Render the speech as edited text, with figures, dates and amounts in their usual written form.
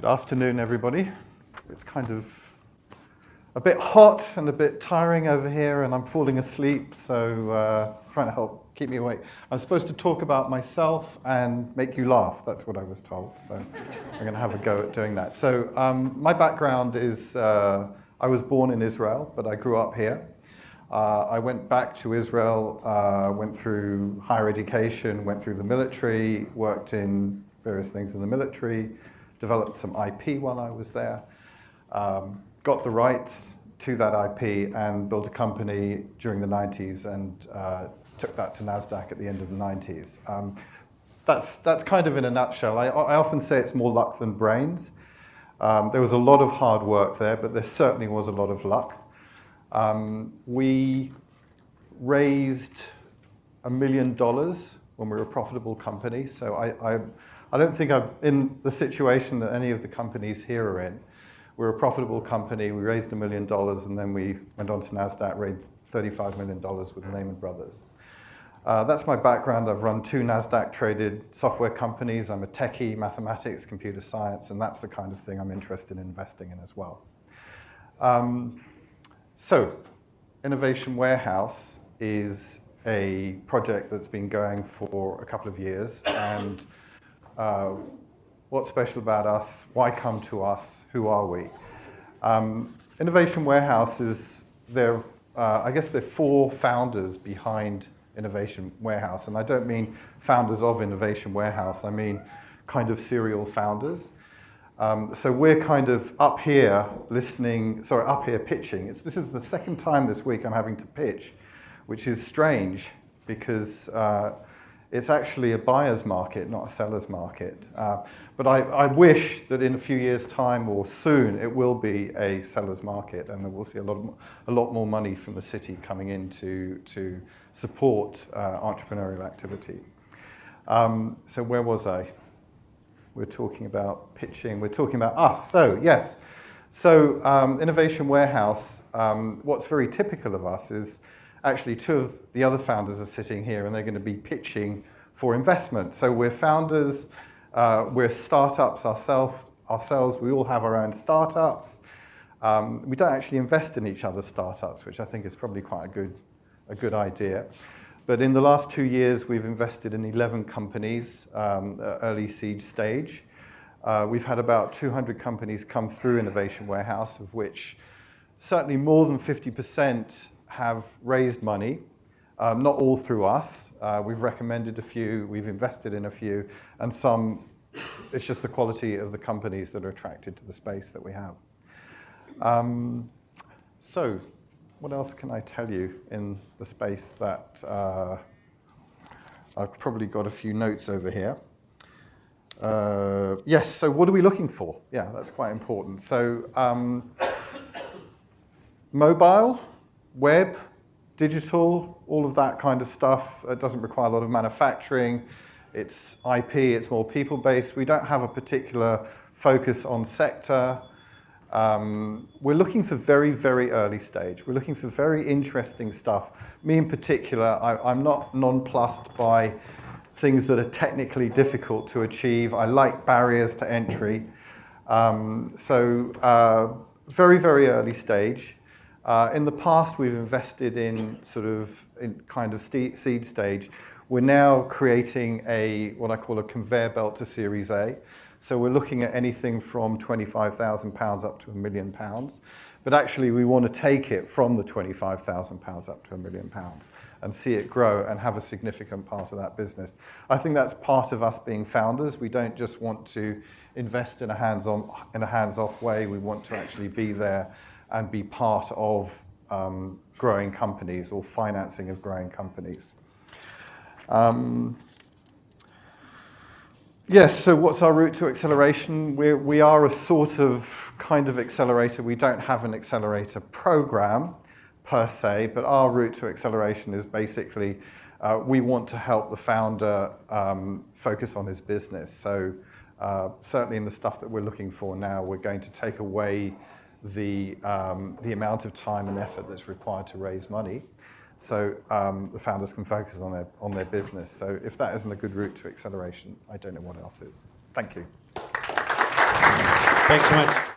Good afternoon, everybody. It's kind of a bit hot and a bit tiring over here, and I'm falling asleep, so trying to help keep me awake. I'm supposed to talk about myself and make you laugh. That's what I was told, so I'm going to have a go at doing that. So my background is I was born in Israel, but I grew up here. I went back to Israel, went through higher education, went through the military, worked in various things in the military, developed some IP while I was there, got the rights to that IP and built a company during the 90s and took that to NASDAQ at the end of the 90s. That's kind of in a nutshell. I often say it's more luck than brains. There was a lot of hard work there, but there certainly was a lot of luck. We raised $1 million when we were a profitable company. So I don't think I'm in the situation that any of the companies here are in. We're a profitable company. We raised $1 million, and then we went on to NASDAQ, raised $35 million with Lehman Brothers. That's my background. I've run 2 NASDAQ-traded software companies. I'm a techie, mathematics, computer science, and that's the kind of thing I'm interested in investing in as well. So, Innovation Warehouse is a project that's been going for a couple of years, and what's special about us? Why come to us? Who are we? Innovation Warehouse is I guess there are 4 founders behind Innovation Warehouse, and I don't mean founders of Innovation Warehouse. I mean kind of serial founders. So we're kind of up here pitching. This is the second time this week I'm having to pitch, which is strange because it's actually a buyer's market, not a seller's market. But I wish that in a few years' time or soon it will be a seller's market, and we'll see a lot more money from the city coming in to support entrepreneurial activity. So where was I? We're talking about pitching. We're talking about us. So yes. So Innovation Warehouse, what's very typical of us is actually 2 of the other founders are sitting here, and they're going to be pitching for investment. So we're founders. We're startups ourselves. We all have our own startups. We don't actually invest in each other's startups, which I think is probably quite a good idea. But in the last 2 years, we've invested in 11 companies, early seed stage. We've had about 200 companies come through Innovation Warehouse, of which certainly more than 50% have raised money, not all through us. We've recommended a few, we've invested in a few, and some, it's just the quality of the companies that are attracted to the space that we have. So, what else can I tell you in the space that I've probably got a few notes over here. Yes, so what are we looking for? Yeah, that's quite important. So, mobile, web, digital, all of that kind of stuff. It doesn't require a lot of manufacturing. It's IP, it's more people-based. We don't have a particular focus on sector. We're looking for very, very early stage. We're looking for very interesting stuff. Me in particular, I'm not nonplussed by things that are technically difficult to achieve. I like barriers to entry. Very, very early stage. In the past, we've invested in kind of seed stage. We're now creating what I call a conveyor belt to Series A. So we're looking at anything from £25,000 up to £1 million. But actually, we want to take it from the £25,000 up to £1 million and see it grow and have a significant part of that business. I think that's part of us being founders. We don't just want to invest in a hands-off way. We want to actually be there and be part of growing companies or financing of growing companies. Yes, so what's our route to acceleration? We are a sort of kind of accelerator. We don't have an accelerator program per se, but our route to acceleration is basically we want to help the founder focus on his business. So certainly in the stuff that we're looking for now, we're going to take away the amount of time and effort that's required to raise money, so the founders can focus on their business. So if that isn't a good route to acceleration, I don't know what else is. Thank you. Thanks so much.